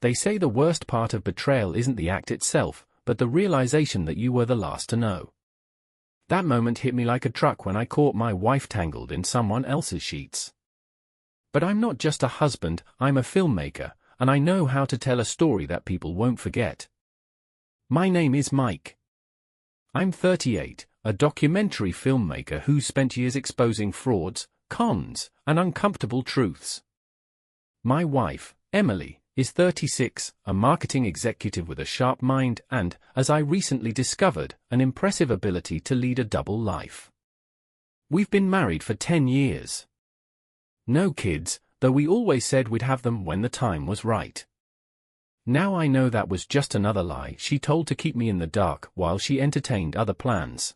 They say the worst part of betrayal isn't the act itself, but the realization that you were the last to know. That moment hit me like a truck when I caught my wife tangled in someone else's sheets. But I'm not just a husband, I'm a filmmaker, and I know how to tell a story that people won't forget. My name is Mike. I'm 38, a documentary filmmaker who spent years exposing frauds, cons, and uncomfortable truths. My wife, Emily, is 36, a marketing executive with a sharp mind and, as I recently discovered, an impressive ability to lead a double life. We've been married for 10 years. No kids, though we always said we'd have them when the time was right. Now I know that was just another lie she told to keep me in the dark while she entertained other plans.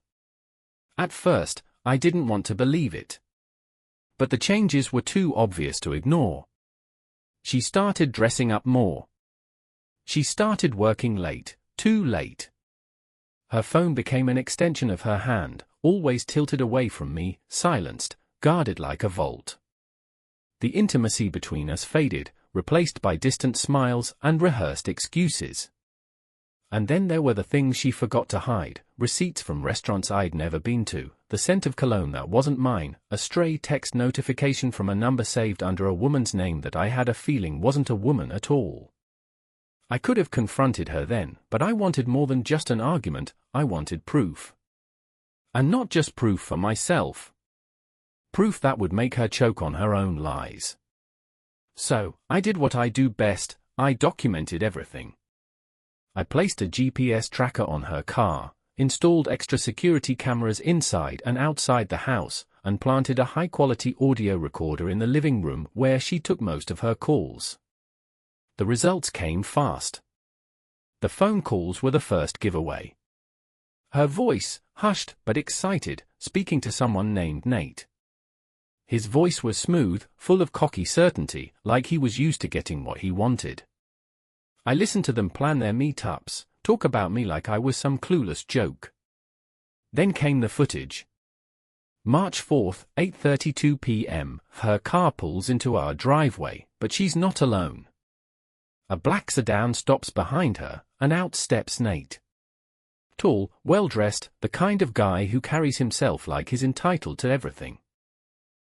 At first, I didn't want to believe it. But the changes were too obvious to ignore. She started dressing up more. She started working late, too late. Her phone became an extension of her hand, always tilted away from me, silenced, guarded like a vault. The intimacy between us faded, replaced by distant smiles and rehearsed excuses. And then there were the things she forgot to hide, receipts from restaurants I'd never been to, the scent of cologne that wasn't mine, a stray text notification from a number saved under a woman's name that I had a feeling wasn't a woman at all. I could have confronted her then, but I wanted more than just an argument, I wanted proof. And not just proof for myself. Proof that would make her choke on her own lies. So, I did what I do best, I documented everything. I placed a GPS tracker on her car, installed extra security cameras inside and outside the house, and planted a high-quality audio recorder in the living room where she took most of her calls. The results came fast. The phone calls were the first giveaway. Her voice, hushed but excited, speaking to someone named Nate. His voice was smooth, full of cocky certainty, like he was used to getting what he wanted. I listened to them plan their meetups, talk about me like I was some clueless joke. Then came the footage. March 4th, 8:32 p.m., her car pulls into our driveway, but she's not alone. A black sedan stops behind her, and out steps Nate. Tall, well-dressed, the kind of guy who carries himself like he's entitled to everything.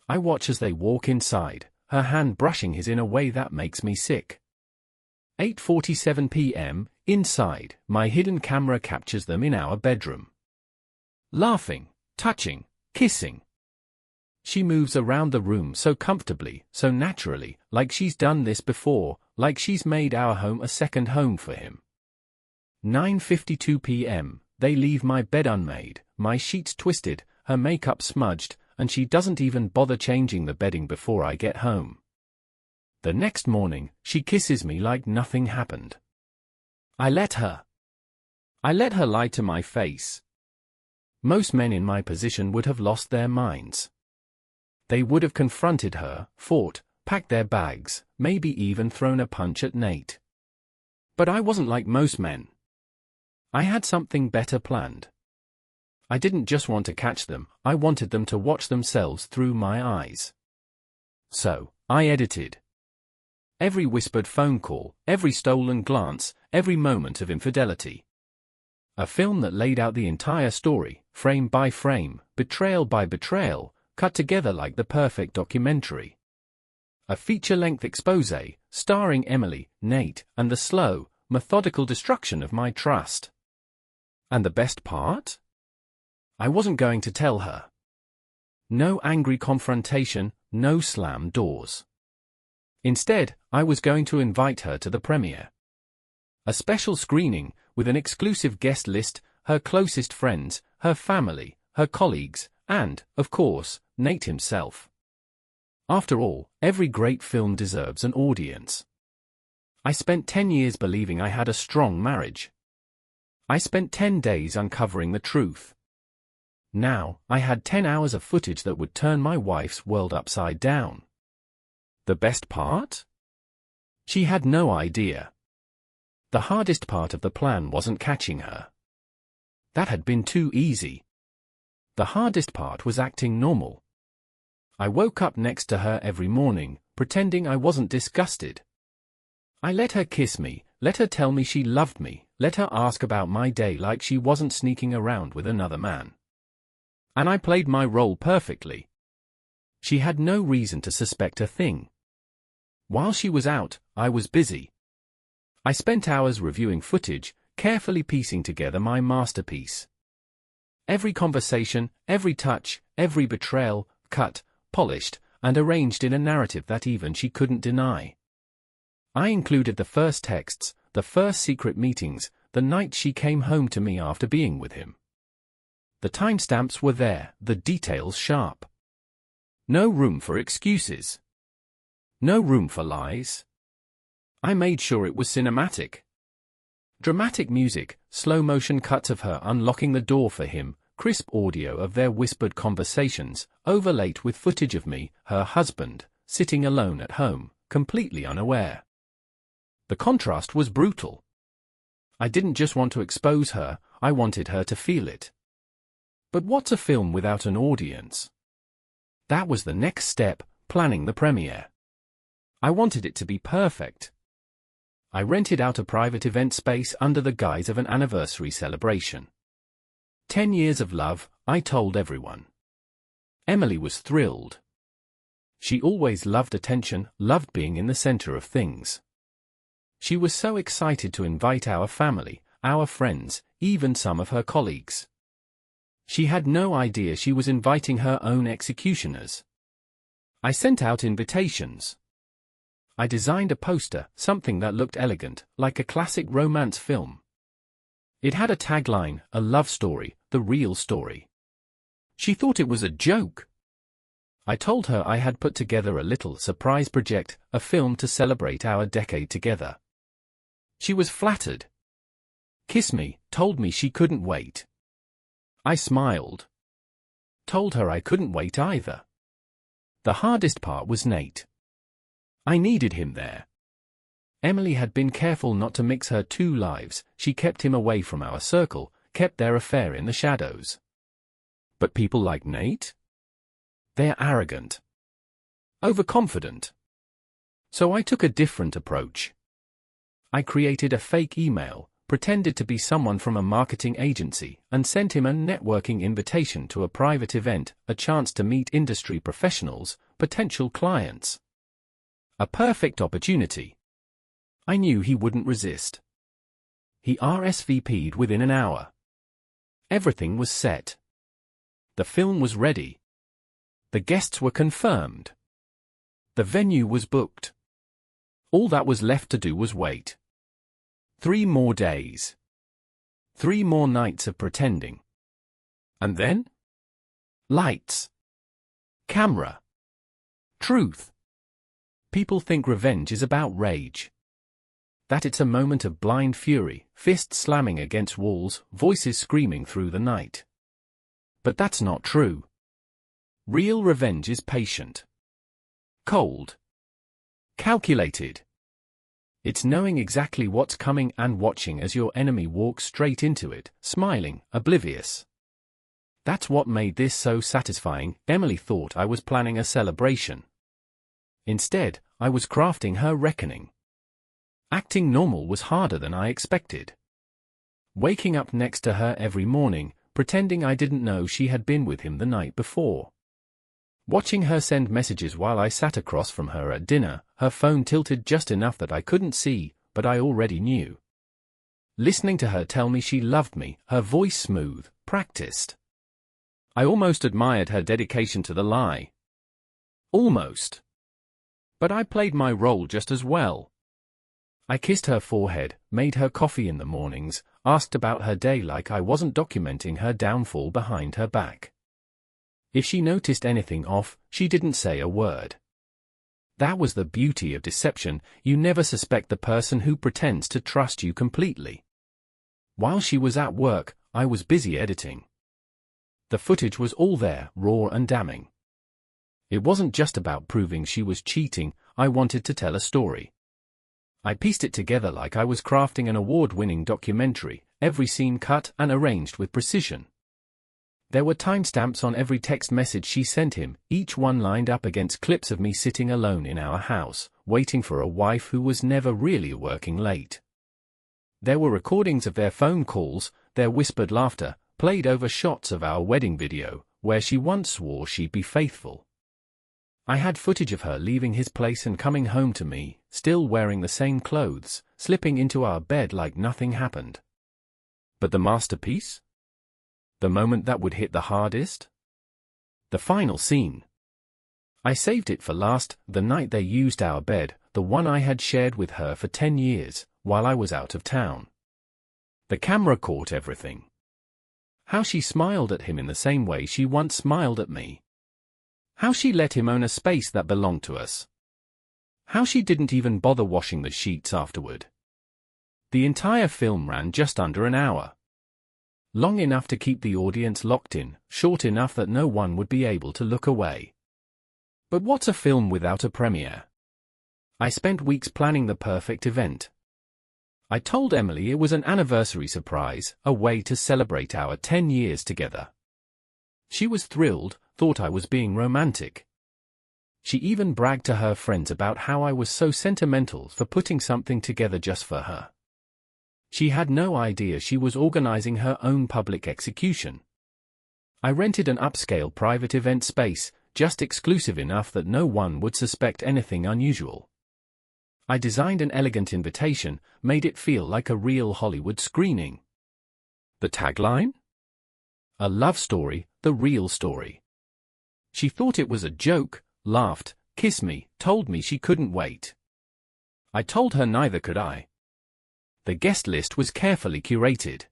I watch as they walk inside, her hand brushing his in a way that makes me sick. 8:47 p.m., inside, my hidden camera captures them in our bedroom. Laughing, touching, kissing. She moves around the room so comfortably, so naturally, like she's done this before, like she's made our home a second home for him. 9:52 p.m., they leave my bed unmade, my sheets twisted, her makeup smudged, and she doesn't even bother changing the bedding before I get home. The next morning, she kisses me like nothing happened. I let her lie to my face. Most men in my position would have lost their minds. They would have confronted her, fought, packed their bags, maybe even thrown a punch at Nate. But I wasn't like most men. I had something better planned. I didn't just want to catch them, I wanted them to watch themselves through my eyes. So, I edited every whispered phone call, every stolen glance, every moment of infidelity. A film that laid out the entire story, frame by frame, betrayal by betrayal, cut together like the perfect documentary. A feature-length exposé, starring Emily, Nate, and the slow, methodical destruction of my trust. And the best part? I wasn't going to tell her. No angry confrontation, no slam doors. Instead, I was going to invite her to the premiere. A special screening, with an exclusive guest list, her closest friends, her family, her colleagues, and, of course, Nate himself. After all, every great film deserves an audience. I spent 10 years believing I had a strong marriage. I spent 10 days uncovering the truth. Now, I had 10 hours of footage that would turn my wife's world upside down. The best part? She had no idea. The hardest part of the plan wasn't catching her. That had been too easy. The hardest part was acting normal. I woke up next to her every morning, pretending I wasn't disgusted. I let her kiss me, let her tell me she loved me, let her ask about my day like she wasn't sneaking around with another man. And I played my role perfectly. She had no reason to suspect a thing. While she was out, I was busy. I spent hours reviewing footage, carefully piecing together my masterpiece. Every conversation, every touch, every betrayal, cut, polished, and arranged in a narrative that even she couldn't deny. I included the first texts, the first secret meetings, the night she came home to me after being with him. The timestamps were there, the details sharp. No room for excuses. No room for lies. I made sure it was cinematic. Dramatic music, slow-motion cuts of her unlocking the door for him, crisp audio of their whispered conversations, overlaid with footage of me, her husband, sitting alone at home, completely unaware. The contrast was brutal. I didn't just want to expose her, I wanted her to feel it. But what's a film without an audience? That was the next step, planning the premiere. I wanted it to be perfect. I rented out a private event space under the guise of an anniversary celebration. 10 years of love, I told everyone. Emily was thrilled. She always loved attention, loved being in the center of things. She was so excited to invite our family, our friends, even some of her colleagues. She had no idea she was inviting her own executioners. I sent out invitations. I designed a poster, something that looked elegant, like a classic romance film. It had a tagline, a love story, the real story. She thought it was a joke. I told her I had put together a little surprise project, a film to celebrate our decade together. She was flattered. Kissed me, told me she couldn't wait. I smiled. Told her I couldn't wait either. The hardest part was Nate. I needed him there. Emily had been careful not to mix her two lives, she kept him away from our circle, kept their affair in the shadows. But people like Nate? They're arrogant. Overconfident. So I took a different approach. I created a fake email, pretended to be someone from a marketing agency, and sent him a networking invitation to a private event, a chance to meet industry professionals, potential clients. A perfect opportunity. I knew he wouldn't resist. He RSVP'd within an hour. Everything was set. The film was ready. The guests were confirmed. The venue was booked. All that was left to do was wait. 3 more days. 3 more nights of pretending. And then? Lights. Camera. Truth. People think revenge is about rage. That it's a moment of blind fury, fists slamming against walls, voices screaming through the night. But that's not true. Real revenge is patient. Cold. Calculated. It's knowing exactly what's coming and watching as your enemy walks straight into it, smiling, oblivious. That's what made this so satisfying. Emily thought I was planning a celebration. Instead, I was crafting her reckoning. Acting normal was harder than I expected. Waking up next to her every morning, pretending I didn't know she had been with him the night before. Watching her send messages while I sat across from her at dinner, her phone tilted just enough that I couldn't see, but I already knew. Listening to her tell me she loved me, her voice smooth, practiced. I almost admired her dedication to the lie. Almost. But I played my role just as well. I kissed her forehead, made her coffee in the mornings, asked about her day like I wasn't documenting her downfall behind her back. If she noticed anything off, she didn't say a word. That was the beauty of deception, you never suspect the person who pretends to trust you completely. While she was at work, I was busy editing. The footage was all there, raw and damning. It wasn't just about proving she was cheating, I wanted to tell a story. I pieced it together like I was crafting an award-winning documentary, every scene cut and arranged with precision. There were timestamps on every text message she sent him, each one lined up against clips of me sitting alone in our house, waiting for a wife who was never really working late. There were recordings of their phone calls, their whispered laughter, played over shots of our wedding video, where she once swore she'd be faithful. I had footage of her leaving his place and coming home to me, still wearing the same clothes, slipping into our bed like nothing happened. But the masterpiece? The moment that would hit the hardest? The final scene. I saved it for last, the night they used our bed, the one I had shared with her for 10 years, while I was out of town. The camera caught everything. How she smiled at him in the same way she once smiled at me. How she let him own a space that belonged to us. How she didn't even bother washing the sheets afterward. The entire film ran just under an hour. Long enough to keep the audience locked in, short enough that no one would be able to look away. But what's a film without a premiere? I spent weeks planning the perfect event. I told Emily it was an anniversary surprise, a way to celebrate our 10 years together. She was thrilled, thought I was being romantic. She even bragged to her friends about how I was so sentimental for putting something together just for her. She had no idea she was organizing her own public execution. I rented an upscale private event space, just exclusive enough that no one would suspect anything unusual. I designed an elegant invitation, made it feel like a real Hollywood screening. The tagline? A love story, the real story. She thought it was a joke, laughed, kissed me, told me she couldn't wait. I told her neither could I. The guest list was carefully curated.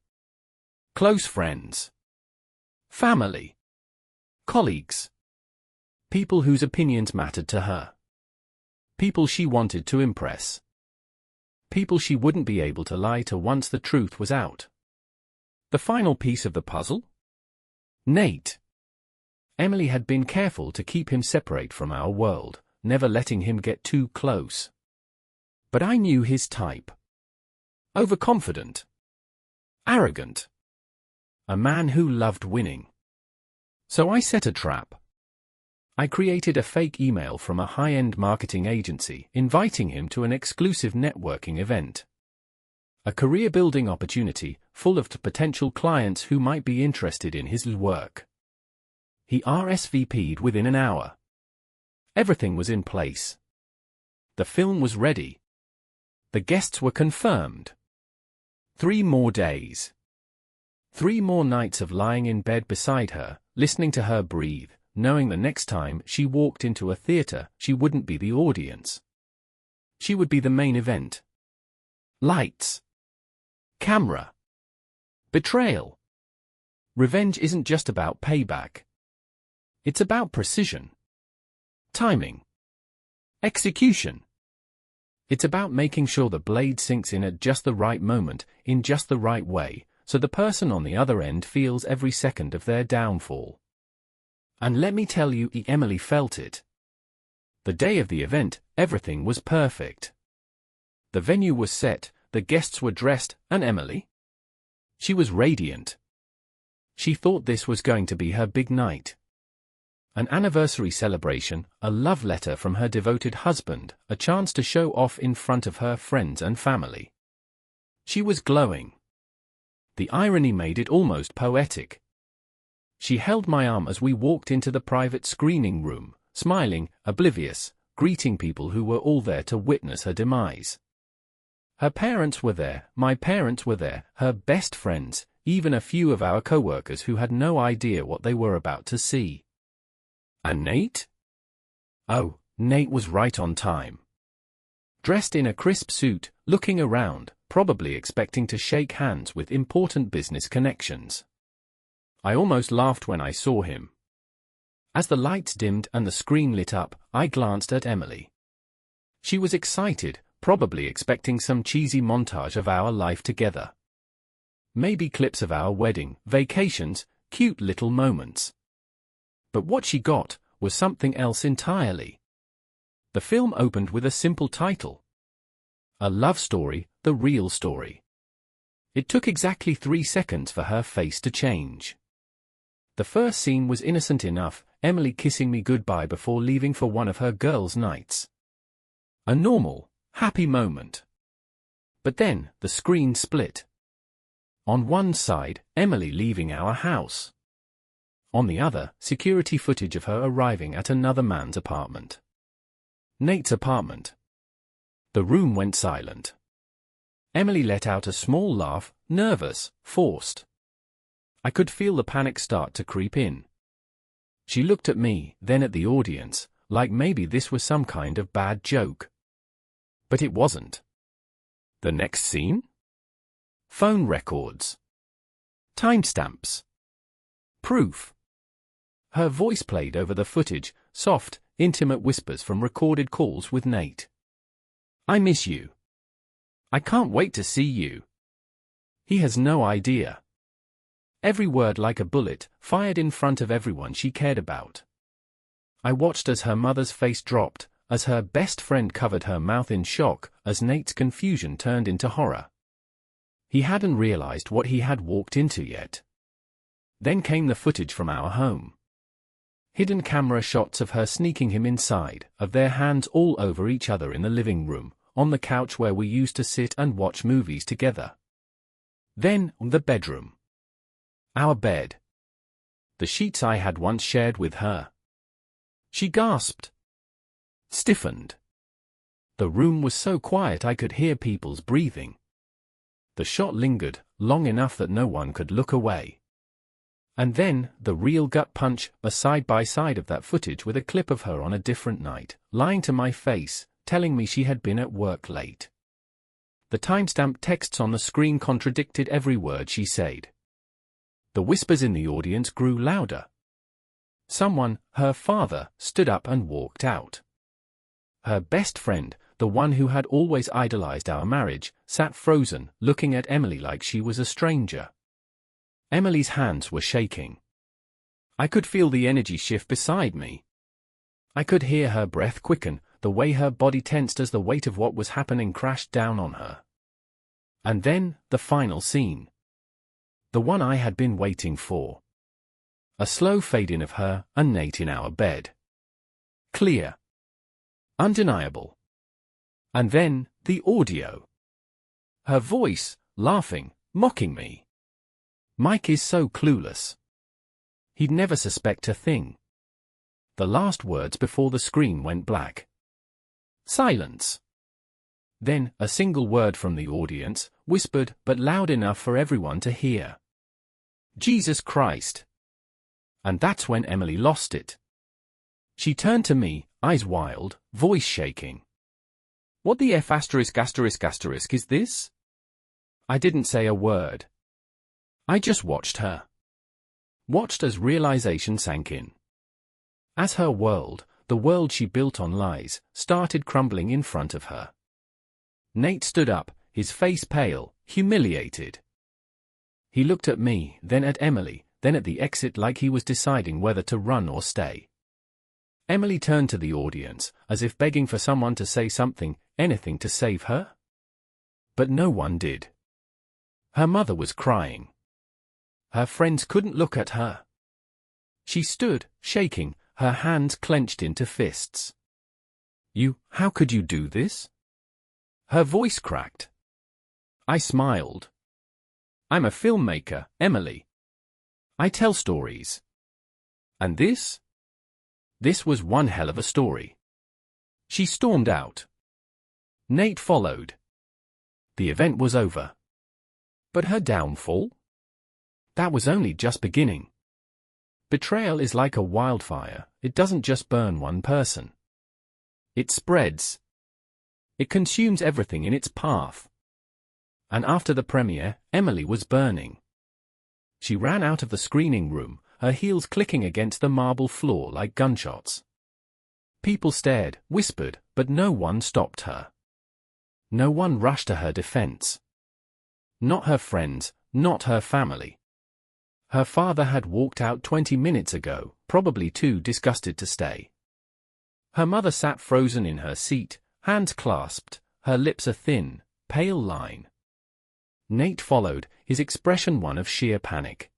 Close friends. Family. Colleagues. People whose opinions mattered to her. People she wanted to impress. People she wouldn't be able to lie to once the truth was out. The final piece of the puzzle? Nate. Emily had been careful to keep him separate from our world, never letting him get too close. But I knew his type. Overconfident. Arrogant. A man who loved winning. So I set a trap. I created a fake email from a high-end marketing agency, inviting him to an exclusive networking event. A career-building opportunity, full of potential clients who might be interested in his work. He RSVP'd within an hour. Everything was in place. The film was ready. The guests were confirmed. 3 more days. 3 more nights of lying in bed beside her, listening to her breathe, knowing the next time she walked into a theater, she wouldn't be the audience. She would be the main event. Lights. Camera. Betrayal. Revenge isn't just about payback. It's about precision. Timing. Execution. It's about making sure the blade sinks in at just the right moment, in just the right way, so the person on the other end feels every second of their downfall. And let me tell you, Emily felt it. The day of the event, everything was perfect. The venue was set, the guests were dressed, and Emily? She was radiant. She thought this was going to be her big night. An anniversary celebration, a love letter from her devoted husband, a chance to show off in front of her friends and family. She was glowing. The irony made it almost poetic. She held my arm as we walked into the private screening room, smiling, oblivious, greeting people who were all there to witness her demise. Her parents were there, my parents were there, her best friends, even a few of our co-workers who had no idea what they were about to see. And Nate? Oh, Nate was right on time. Dressed in a crisp suit, looking around, probably expecting to shake hands with important business connections. I almost laughed when I saw him. As the lights dimmed and the screen lit up, I glanced at Emily. She was excited, probably expecting some cheesy montage of our life together. Maybe clips of our wedding, vacations, cute little moments. But what she got was something else entirely. The film opened with a simple title. A love story, the real story. It took exactly 3 seconds for her face to change. The first scene was innocent enough, Emily kissing me goodbye before leaving for one of her girls' nights. A normal, happy moment. But then, the screen split. On one side, Emily leaving our house. On the other, security footage of her arriving at another man's apartment. Nate's apartment. The room went silent. Emily let out a small laugh, nervous, forced. I could feel the panic start to creep in. She looked at me, then at the audience, like maybe this was some kind of bad joke. But it wasn't. The next scene? Phone records. Timestamps. Proof. Her voice played over the footage, soft, intimate whispers from recorded calls with Nate. I miss you. I can't wait to see you. He has no idea. Every word like a bullet, fired in front of everyone she cared about. I watched as her mother's face dropped, as her best friend covered her mouth in shock, as Nate's confusion turned into horror. He hadn't realized what he had walked into yet. Then came the footage from our home. Hidden camera shots of her sneaking him inside, of their hands all over each other in the living room, on the couch where we used to sit and watch movies together. Then, the bedroom. Our bed. The sheets I had once shared with her. She gasped. Stiffened. The room was so quiet I could hear people's breathing. The shot lingered, long enough that no one could look away. And then, the real gut punch, a side-by-side of that footage with a clip of her on a different night, lying to my face, telling me she had been at work late. The timestamp texts on the screen contradicted every word she said. The whispers in the audience grew louder. Someone, her father, stood up and walked out. Her best friend, the one who had always idolized our marriage, sat frozen, looking at Emily like she was a stranger. Emily's hands were shaking. I could feel the energy shift beside me. I could hear her breath quicken, the way her body tensed as the weight of what was happening crashed down on her. And then, the final scene. The one I had been waiting for. A slow fade-in of her and Nate in our bed. Clear. Undeniable. And then, the audio. Her voice, laughing, mocking me. Mike is so clueless. He'd never suspect a thing. The last words before the screen went black. Silence. Then, a single word from the audience, whispered but loud enough for everyone to hear. Jesus Christ. And that's when Emily lost it. She turned to me, eyes wild, voice shaking. What the F*** is this? I didn't say a word. I just watched her. Watched as realization sank in. As her world, the world she built on lies, started crumbling in front of her. Nate stood up, his face pale, humiliated. He looked at me, then at Emily, then at the exit like he was deciding whether to run or stay. Emily turned to the audience, as if begging for someone to say something, anything to save her. But no one did. Her mother was crying. Her friends couldn't look at her. She stood, shaking, her hands clenched into fists. How could you do this? Her voice cracked. I smiled. I'm a filmmaker, Emily. I tell stories. And this? This was one hell of a story. She stormed out. Nate followed. The event was over. But her downfall? That was only just beginning. Betrayal is like a wildfire, it doesn't just burn one person. It spreads. It consumes everything in its path. And after the premiere, Emily was burning. She ran out of the screening room, her heels clicking against the marble floor like gunshots. People stared, whispered, but no one stopped her. No one rushed to her defense. Not her friends, not her family. Her father had walked out 20 minutes ago, probably too disgusted to stay. Her mother sat frozen in her seat, hands clasped, her lips a thin, pale line. Nate followed, his expression one of sheer panic.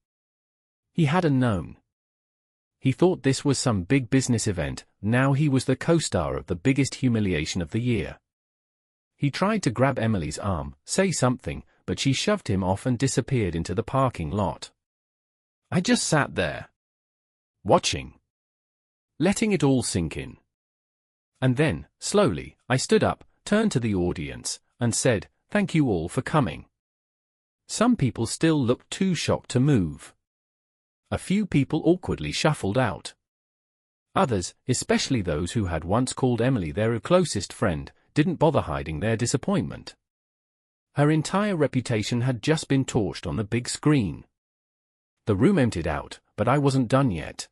He hadn't known. He thought this was some big business event. Now he was the co-star of the biggest humiliation of the year. He tried to grab Emily's arm, say something, but she shoved him off and disappeared into the parking lot. I just sat there, watching, letting it all sink in. And then, slowly, I stood up, turned to the audience, and said, "Thank you all for coming." Some people still looked too shocked to move. A few people awkwardly shuffled out. Others, especially those who had once called Emily their closest friend, didn't bother hiding their disappointment. Her entire reputation had just been torched on the big screen. The room emptied out, but I wasn't done yet.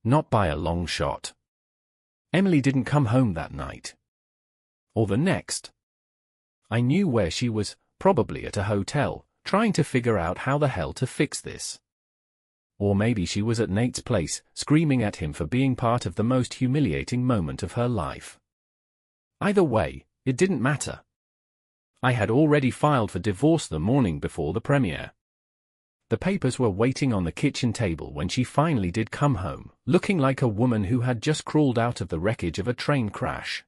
Not by a long shot. Emily didn't come home that night. Or the next. I knew where she was, probably at a hotel, trying to figure out how the hell to fix this. Or maybe she was at Nate's place, screaming at him for being part of the most humiliating moment of her life. Either way, it didn't matter. I had already filed for divorce the morning before the premiere. The papers were waiting on the kitchen table when she finally did come home, looking like a woman who had just crawled out of the wreckage of a train crash.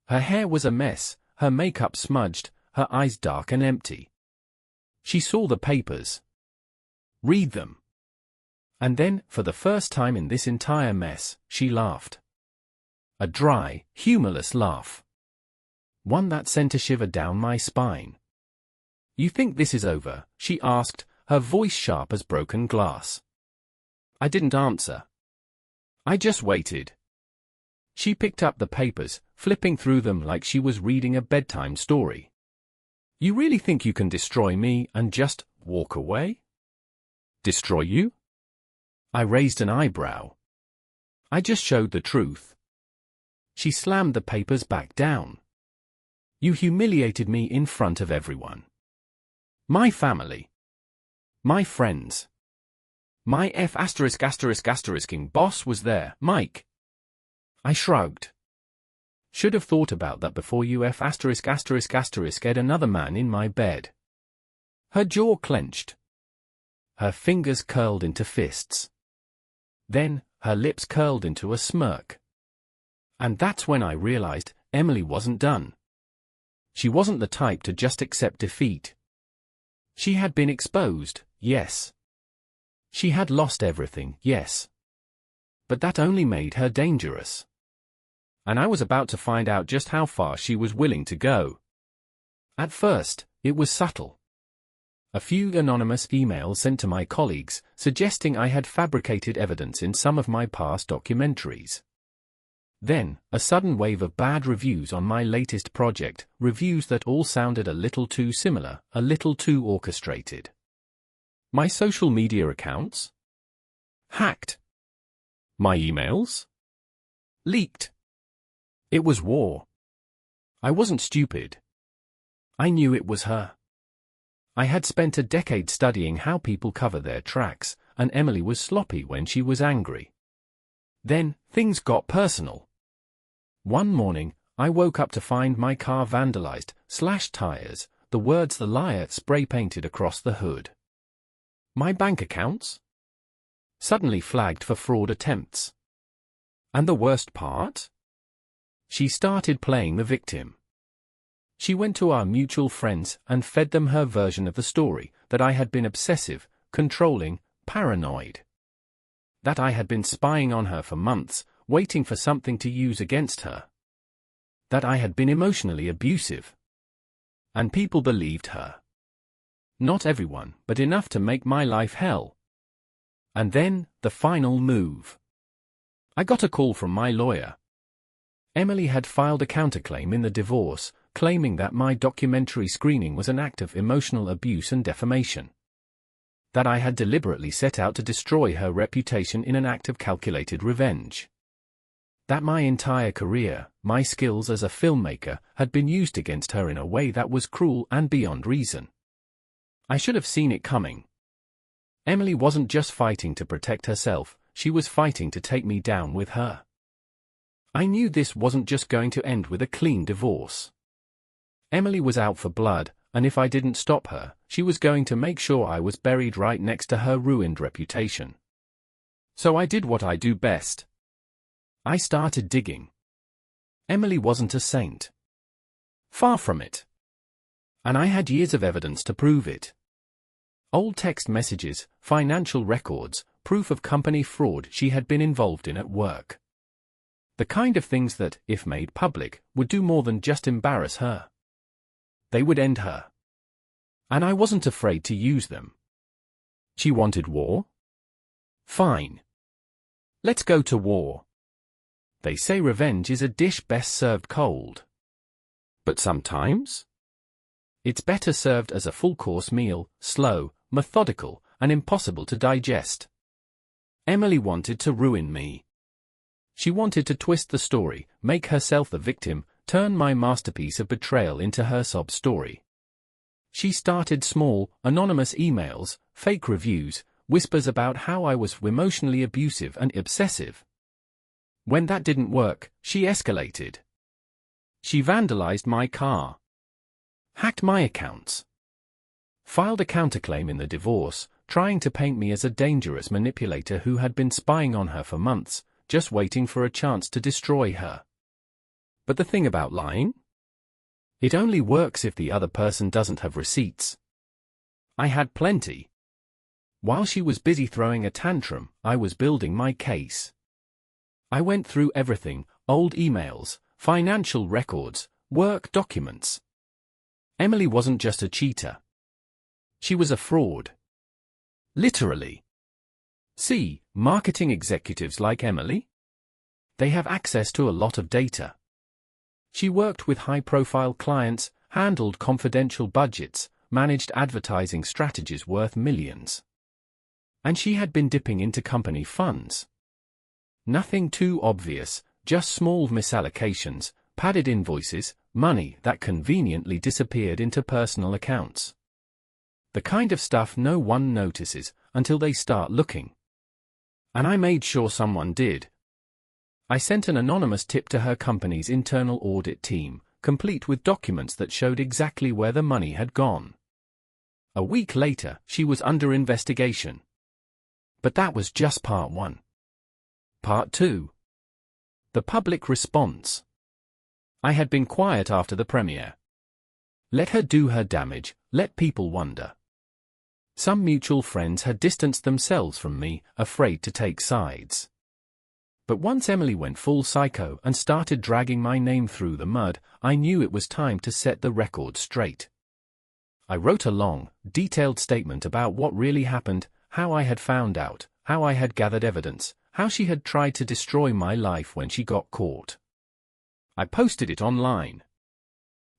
Her hair was a mess, her makeup smudged, her eyes dark and empty. She saw the papers. Read them. And then, for the first time in this entire mess, she laughed. A dry, humorless laugh. One that sent a shiver down my spine. "You think this is over?" she asked, her voice sharp as broken glass. I didn't answer. I just waited. She picked up the papers, flipping through them like she was reading a bedtime story. "You really think you can destroy me and just walk away?" "Destroy you?" I raised an eyebrow. "I just showed the truth." She slammed the papers back down. "You humiliated me in front of everyone. My family. My friends. My ****ing boss was there, Mike." I shrugged. "Should have thought about that before you *****ed another man in my bed." Her jaw clenched. Her fingers curled into fists. Then, her lips curled into a smirk. And that's when I realized Emily wasn't done. She wasn't the type to just accept defeat. She had been exposed, yes. She had lost everything, yes. But that only made her dangerous. And I was about to find out just how far she was willing to go. At first, it was subtle. A few anonymous emails sent to my colleagues, suggesting I had fabricated evidence in some of my past documentaries. Then, a sudden wave of bad reviews on my latest project, reviews that all sounded a little too similar, a little too orchestrated. My social media accounts? Hacked. My emails? Leaked. It was war. I wasn't stupid. I knew it was her. I had spent a decade studying how people cover their tracks, and Emily was sloppy when she was angry. Then, things got personal. One morning, I woke up to find my car vandalized, slashed tires, the words "The Liar" spray-painted across the hood. My bank accounts? Suddenly flagged for fraud attempts. And the worst part? She started playing the victim. She went to our mutual friends and fed them her version of the story, that I had been obsessive, controlling, paranoid. That I had been spying on her for months, waiting for something to use against her. That I had been emotionally abusive. And people believed her. Not everyone, but enough to make my life hell. And then, the final move. I got a call from my lawyer. Emily had filed a counterclaim in the divorce, claiming that my documentary screening was an act of emotional abuse and defamation. That I had deliberately set out to destroy her reputation in an act of calculated revenge. That my entire career, my skills as a filmmaker, had been used against her in a way that was cruel and beyond reason. I should have seen it coming. Emily wasn't just fighting to protect herself, she was fighting to take me down with her. I knew this wasn't just going to end with a clean divorce. Emily was out for blood, and if I didn't stop her, she was going to make sure I was buried right next to her ruined reputation. So I did what I do best. I started digging. Emily wasn't a saint. Far from it. And I had years of evidence to prove it. Old text messages, financial records, proof of company fraud she had been involved in at work. The kind of things that, if made public, would do more than just embarrass her. They would end her. And I wasn't afraid to use them. She wanted war? Fine. Let's go to war. They say revenge is a dish best served cold. But sometimes? It's better served as a full-course meal, slow, methodical, and impossible to digest. Emily wanted to ruin me. She wanted to twist the story, make herself the victim, turn my masterpiece of betrayal into her sob story. She started small, anonymous emails, fake reviews, whispers about how I was emotionally abusive and obsessive. When that didn't work, she escalated. She vandalized my car. Hacked my accounts. Filed a counterclaim in the divorce, trying to paint me as a dangerous manipulator who had been spying on her for months, just waiting for a chance to destroy her. But the thing about lying? It only works if the other person doesn't have receipts. I had plenty. While she was busy throwing a tantrum, I was building my case. I went through everything, old emails, financial records, work documents. Emily wasn't just a cheater. She was a fraud. Literally. See, marketing executives like Emily? They have access to a lot of data. She worked with high-profile clients, handled confidential budgets, managed advertising strategies worth millions. And she had been dipping into company funds. Nothing too obvious, just small misallocations, padded invoices, money that conveniently disappeared into personal accounts. The kind of stuff no one notices until they start looking. And I made sure someone did. I sent an anonymous tip to her company's internal audit team, complete with documents that showed exactly where the money had gone. A week later, she was under investigation. But that was just part one. Part two. The public response. I had been quiet after the premiere. Let her do her damage, let people wonder. Some mutual friends had distanced themselves from me, afraid to take sides. But once Emily went full psycho and started dragging my name through the mud, I knew it was time to set the record straight. I wrote a long, detailed statement about what really happened, how I had found out, how I had gathered evidence, how she had tried to destroy my life when she got caught. I posted it online.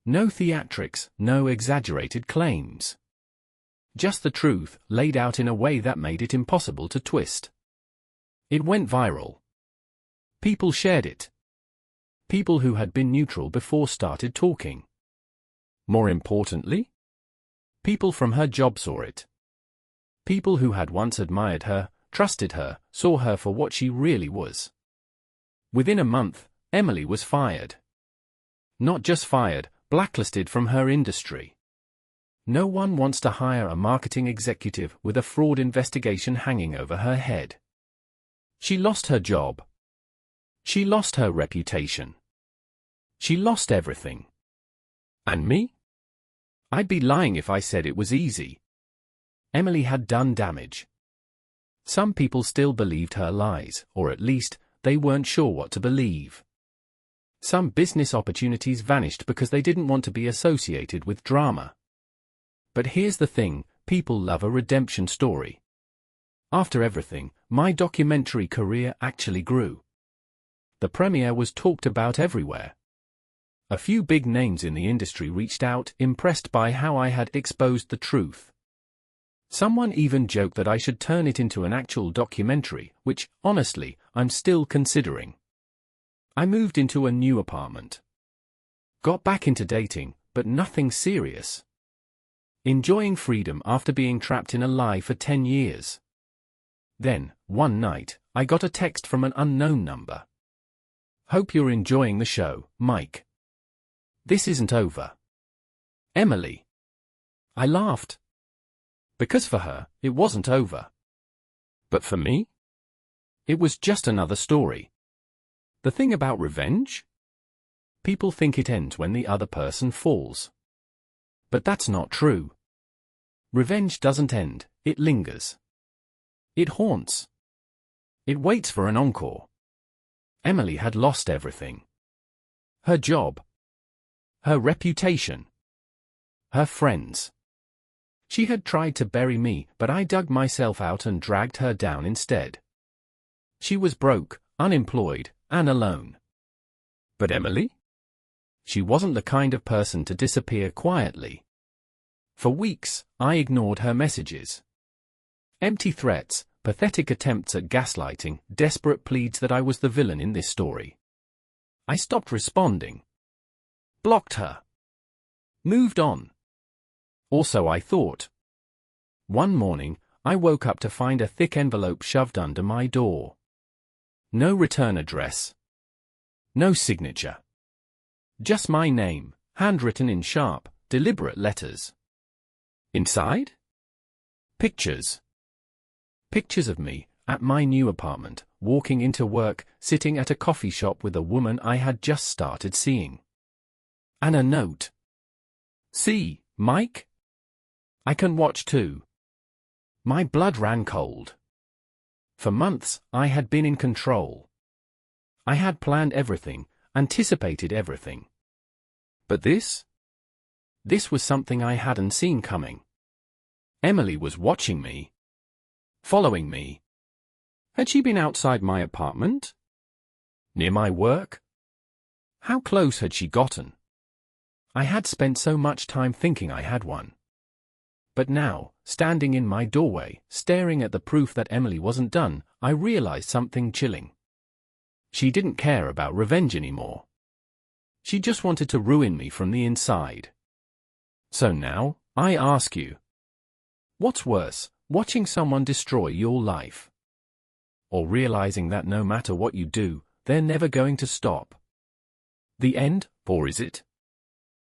No theatrics, no exaggerated claims. Just the truth, laid out in a way that made it impossible to twist. It went viral. People shared it. People who had been neutral before started talking. More importantly, people from her job saw it. People who had once admired her, trusted her, saw her for what she really was. Within a month, Emily was fired. Not just fired, blacklisted from her industry. No one wants to hire a marketing executive with a fraud investigation hanging over her head. She lost her job. She lost her reputation. She lost everything. And me? I'd be lying if I said it was easy. Emily had done damage. Some people still believed her lies, or at least, they weren't sure what to believe. Some business opportunities vanished because they didn't want to be associated with drama. But here's the thing, people love a redemption story. After everything, my documentary career actually grew. The premiere was talked about everywhere. A few big names in the industry reached out, impressed by how I had exposed the truth. Someone even joked that I should turn it into an actual documentary, which, honestly, I'm still considering. I moved into a new apartment. Got back into dating, but nothing serious. Enjoying freedom after being trapped in a lie for 10 years. Then, one night, I got a text from an unknown number. Hope you're enjoying the show, Mike. This isn't over. Emily. I laughed. Because for her, it wasn't over. But for me? It was just another story. The thing about revenge? People think it ends when the other person falls. But that's not true. Revenge doesn't end, it lingers. It haunts. It waits for an encore. Emily had lost everything. Her job. Her reputation. Her friends. She had tried to bury me, but I dug myself out and dragged her down instead. She was broke, unemployed, and alone. But Emily? She wasn't the kind of person to disappear quietly. For weeks, I ignored her messages. Empty threats, pathetic attempts at gaslighting, desperate pleads that I was the villain in this story. I stopped responding. Blocked her. Moved on. Or so I thought. One morning, I woke up to find a thick envelope shoved under my door. No return address. No signature. Just my name, handwritten in sharp, deliberate letters. Inside? Pictures. Pictures of me, at my new apartment, walking into work, sitting at a coffee shop with a woman I had just started seeing. And a note. See, Mike? I can watch too. My blood ran cold. For months, I had been in control. I had planned everything, anticipated everything. But this? This was something I hadn't seen coming. Emily was watching me. Following me. Had she been outside my apartment? Near my work? How close had she gotten? I had spent so much time thinking I had one. But now, standing in my doorway, staring at the proof that Emily wasn't done, I realized something chilling. She didn't care about revenge anymore. She just wanted to ruin me from the inside. So now, I ask you. What's worse, watching someone destroy your life? Or realizing that no matter what you do, they're never going to stop? The end, or is it?